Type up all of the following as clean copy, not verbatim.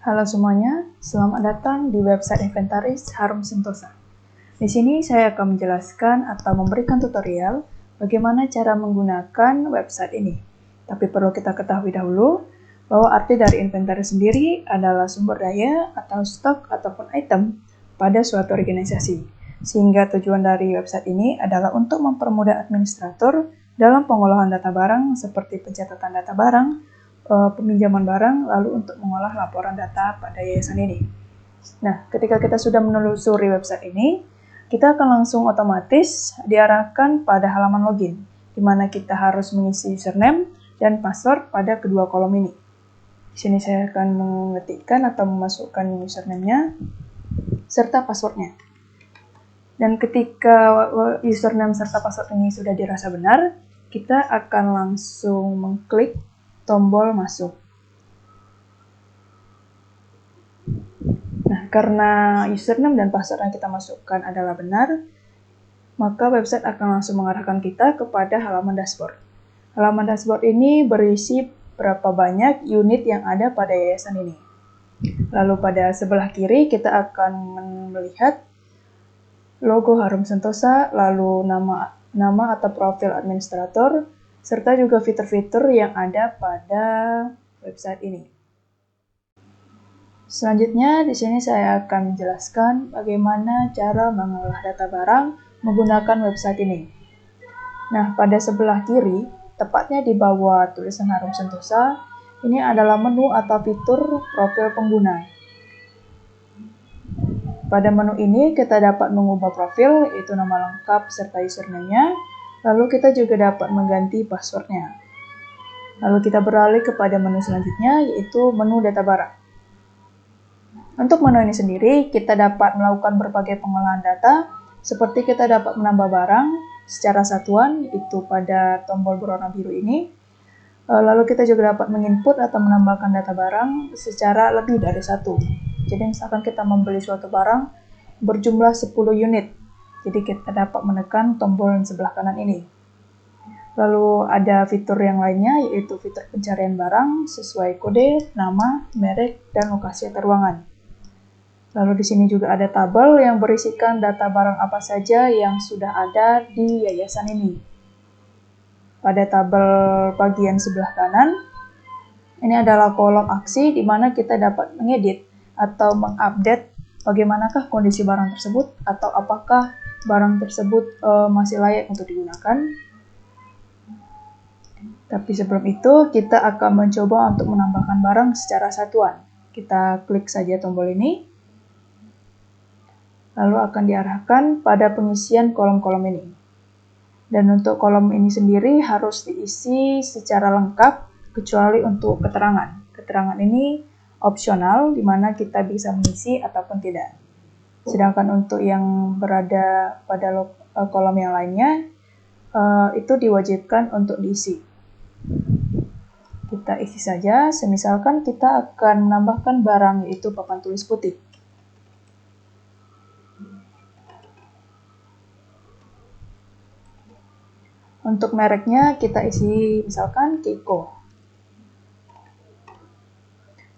Halo semuanya, selamat datang di website inventaris Harum Sentosa. Di sini saya akan menjelaskan atau memberikan tutorial bagaimana cara menggunakan website ini. Tapi perlu kita ketahui dahulu bahwa arti dari inventaris sendiri adalah sumber daya atau stok ataupun item pada suatu organisasi. Sehingga tujuan dari website ini adalah untuk mempermudah administrator dalam pengolahan data barang seperti pencatatan data barang, peminjaman barang, lalu untuk mengolah laporan data pada yayasan ini. Nah, ketika kita sudah menelusuri website ini, kita akan langsung otomatis diarahkan pada halaman login, di mana kita harus mengisi username dan password pada kedua kolom ini. Di sini saya akan mengetikkan atau memasukkan username-nya serta password-nya. Dan ketika username serta password ini sudah dirasa benar, kita akan langsung mengklik tombol masuk. Nah, karena username dan password yang kita masukkan adalah benar, maka website akan langsung mengarahkan kita kepada halaman dashboard. Halaman dashboard ini berisi berapa banyak unit yang ada pada yayasan ini. Lalu pada sebelah kiri kita akan melihat logo Harum Sentosa, lalu nama atau profil administrator, serta juga fitur-fitur yang ada pada website ini. Selanjutnya, di sini saya akan menjelaskan bagaimana cara mengolah data barang menggunakan website ini. Nah, pada sebelah kiri, tepatnya di bawah tulisan Harum Sentosa, ini adalah menu atau fitur profil pengguna. Pada menu ini, kita dapat mengubah profil, yaitu nama lengkap serta username-nya. Lalu kita juga dapat mengganti password-nya. Lalu kita beralih kepada menu selanjutnya, yaitu menu data barang. Untuk menu ini sendiri, kita dapat melakukan berbagai pengolahan data, seperti kita dapat menambah barang secara satuan, yaitu pada tombol berwarna biru ini. Lalu kita juga dapat menginput atau menambahkan data barang secara lebih dari satu. Jadi misalkan kita membeli suatu barang berjumlah 10 unit. Jadi kita dapat menekan tombol yang sebelah kanan ini. Lalu ada fitur yang lainnya, yaitu fitur pencarian barang sesuai kode, nama, merek, dan lokasi atau ruangan. Lalu di sini juga ada tabel yang berisikan data barang apa saja yang sudah ada di yayasan ini. Pada tabel bagian sebelah kanan, ini adalah kolom aksi di mana kita dapat mengedit atau mengupdate bagaimanakah kondisi barang tersebut atau apakah barang tersebut masih layak untuk digunakan. Tapi sebelum itu, kita akan mencoba untuk menambahkan barang secara satuan. Kita klik saja tombol ini, lalu akan diarahkan pada pengisian kolom-kolom ini. Dan untuk kolom ini sendiri harus diisi secara lengkap, kecuali untuk keterangan. Keterangan ini opsional, di mana kita bisa mengisi ataupun tidak. Sedangkan untuk yang berada pada kolom yang lainnya, itu diwajibkan untuk diisi. Kita isi saja, semisalkan kita akan menambahkan barang, yaitu papan tulis putih. Untuk mereknya kita isi misalkan Keiko.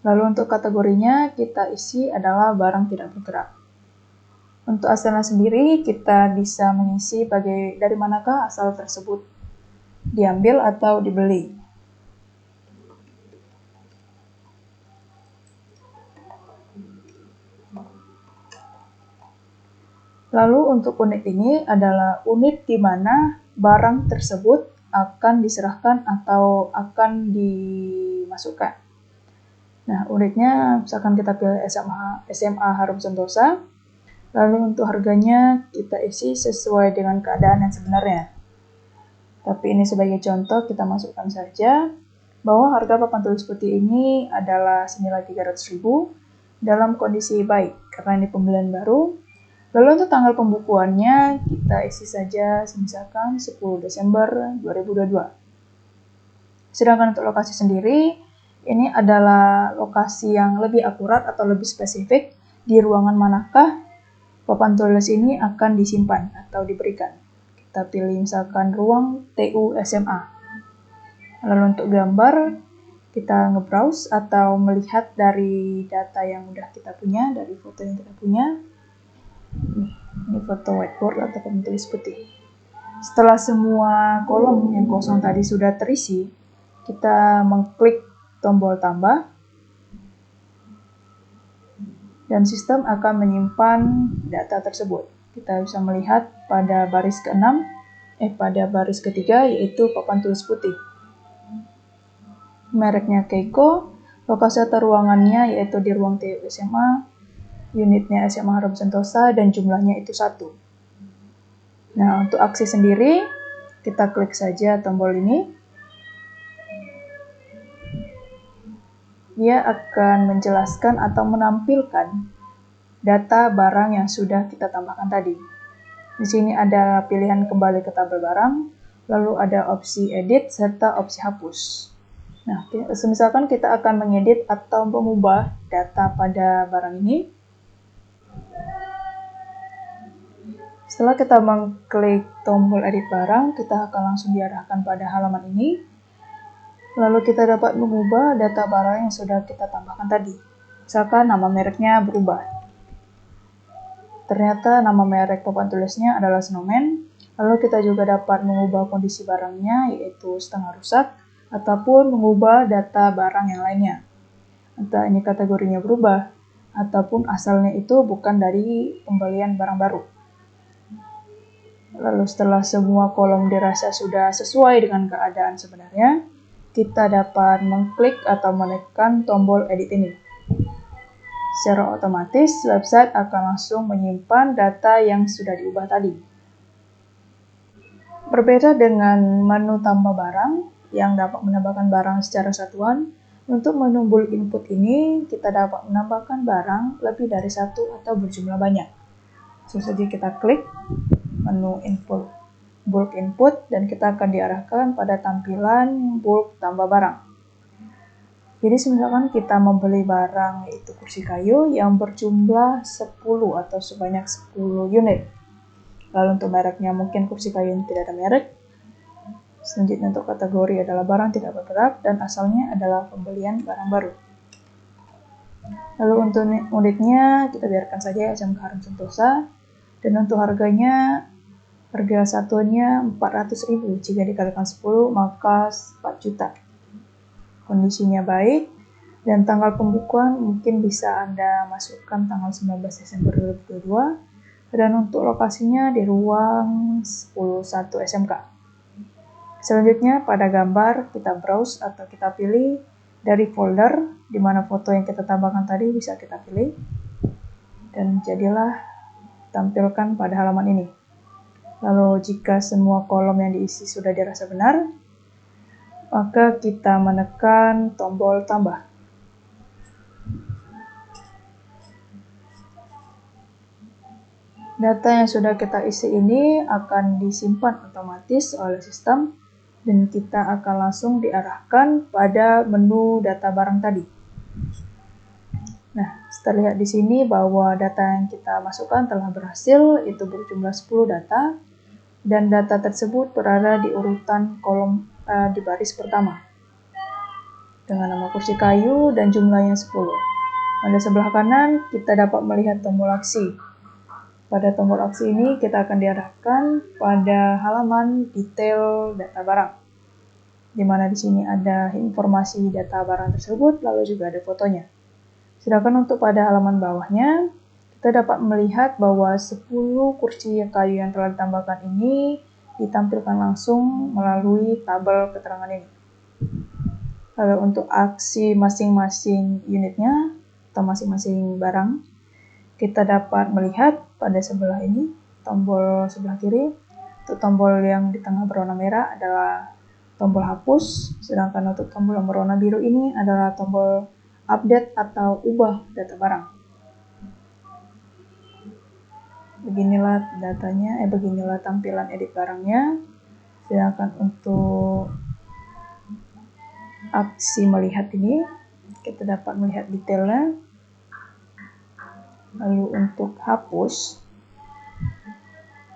Lalu untuk kategorinya kita isi adalah barang tidak bergerak. Untuk asalnya sendiri, kita bisa mengisi dari manakah asal tersebut diambil atau dibeli. Lalu untuk unit ini adalah unit di mana barang tersebut akan diserahkan atau akan dimasukkan. Nah, unitnya misalkan kita pilih SMA Harum Sentosa. Lalu untuk harganya kita isi sesuai dengan keadaan yang sebenarnya. Tapi ini sebagai contoh kita masukkan saja bahwa harga papan tulis putih ini adalah senilai 300.000 dalam kondisi baik karena ini pembelian baru. Lalu untuk tanggal pembukuannya kita isi saja misalkan 10 Desember 2022. Sedangkan untuk lokasi sendiri, ini adalah lokasi yang lebih akurat atau lebih spesifik di ruangan manakah papan tulis ini akan disimpan atau diberikan. Kita pilih misalkan ruang TU SMA. Lalu untuk gambar, kita nge-browse atau melihat dari data yang udah kita punya, dari foto yang kita punya. Ini foto whiteboard atau papan tulis putih. Setelah semua kolom yang kosong tadi sudah terisi, kita mengklik tombol tambah dan sistem akan menyimpan data tersebut. Kita bisa melihat pada baris baris ketiga, yaitu papan tulis putih. Mereknya Keiko, lokasi atau ruangannya yaitu di ruang TU SMA, unitnya SMA Harum Sentosa, dan jumlahnya itu 1. Nah, untuk aksi sendiri, kita klik saja tombol ini. Dia akan menjelaskan atau menampilkan data barang yang sudah kita tambahkan tadi. Di sini ada pilihan kembali ke tabel barang, lalu ada opsi edit, serta opsi hapus. Nah, misalkan kita akan mengedit atau mengubah data pada barang ini. Setelah kita mengklik tombol edit barang, kita akan langsung diarahkan pada halaman ini. Lalu kita dapat mengubah data barang yang sudah kita tambahkan tadi. Misalkan nama mereknya berubah. Ternyata nama merek papan tulisnya adalah Snowman. Lalu kita juga dapat mengubah kondisi barangnya, yaitu setengah rusak, ataupun mengubah data barang yang lainnya. Entah ini kategorinya berubah, ataupun asalnya itu bukan dari pembelian barang baru. Lalu setelah semua kolom dirasa sudah sesuai dengan keadaan sebenarnya, kita dapat mengklik atau menekan tombol edit ini. Secara otomatis, website akan langsung menyimpan data yang sudah diubah tadi. Berbeda dengan menu tambah barang, yang dapat menambahkan barang secara satuan, untuk menu bulk input ini, kita dapat menambahkan barang lebih dari satu atau berjumlah banyak. Langsung saja kita klik menu input, bulk input, dan kita akan diarahkan pada tampilan bulk tambah barang. Jadi misalkan kita membeli barang yaitu kursi kayu yang berjumlah 10 atau sebanyak 10 unit. Lalu untuk mereknya mungkin kursi kayu yang tidak ada merek. Selanjutnya untuk kategori adalah barang tidak bergerak dan asalnya adalah pembelian barang baru. Lalu untuk unitnya kita biarkan saja SMK Harum Sentosa, dan untuk harga satunya 400.000, jika dikalikan 10 maka 4 juta. Kondisinya baik dan tanggal pembukuan mungkin bisa Anda masukkan tanggal 19 Desember 2022, dan untuk lokasinya di ruang 101 SMK. Selanjutnya pada gambar kita browse atau kita pilih dari folder di mana foto yang kita tambahkan tadi bisa kita pilih, dan jadilah tampilkan pada halaman ini. Lalu jika semua kolom yang diisi sudah dirasa benar, maka kita menekan tombol tambah. Data yang sudah kita isi ini akan disimpan otomatis oleh sistem, dan kita akan langsung diarahkan pada menu data barang tadi. Nah, terlihat di sini bahwa data yang kita masukkan telah berhasil, itu berjumlah 10 data, dan data tersebut berada di urutan kolom di baris pertama, dengan nama kursi kayu dan jumlahnya 10. Pada sebelah kanan, kita dapat melihat tombol aksi. Pada tombol aksi ini, kita akan diarahkan pada halaman detail data barang, di mana di sini ada informasi data barang tersebut, lalu juga ada fotonya. Sedangkan untuk pada halaman bawahnya, kita dapat melihat bahwa 10 kursi kayu yang telah ditambahkan ini ditampilkan langsung melalui tabel keterangan ini. Lalu untuk aksi masing-masing unitnya atau masing-masing barang, kita dapat melihat pada sebelah ini, tombol sebelah kiri, untuk tombol yang di tengah berwarna merah adalah tombol hapus, sedangkan untuk tombol yang berwarna biru ini adalah tombol update atau ubah data barang. Beginilah datanya, beginilah tampilan edit barangnya. Sedangkan untuk aksi melihat ini, kita dapat melihat detailnya. Lalu untuk hapus,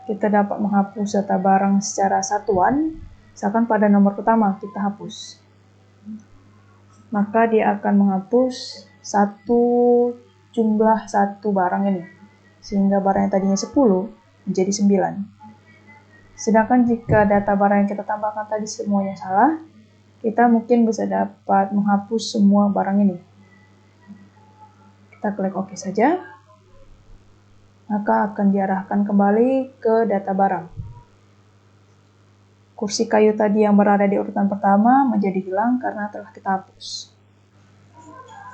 kita dapat menghapus data barang secara satuan. Misalkan pada nomor pertama kita hapus. maka dia akan menghapus jumlah satu barang ini, sehingga barang yang tadinya 10 menjadi 9. Sedangkan jika data barang yang kita tambahkan tadi semuanya salah, kita mungkin bisa dapat menghapus semua barang ini. Kita klik OK saja, maka akan diarahkan kembali ke data barang. Kursi kayu tadi yang berada di urutan pertama menjadi hilang karena telah kita hapus.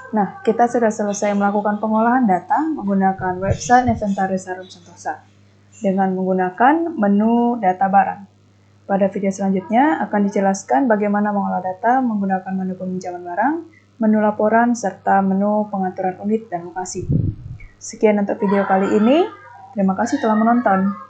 Nah, kita sudah selesai melakukan pengolahan data menggunakan website Inventaris Harum Sentosa dengan menggunakan menu data barang. Pada video selanjutnya akan dijelaskan bagaimana mengolah data menggunakan menu peminjaman barang, menu laporan, serta menu pengaturan unit dan lokasi. Sekian untuk video kali ini. Terima kasih telah menonton.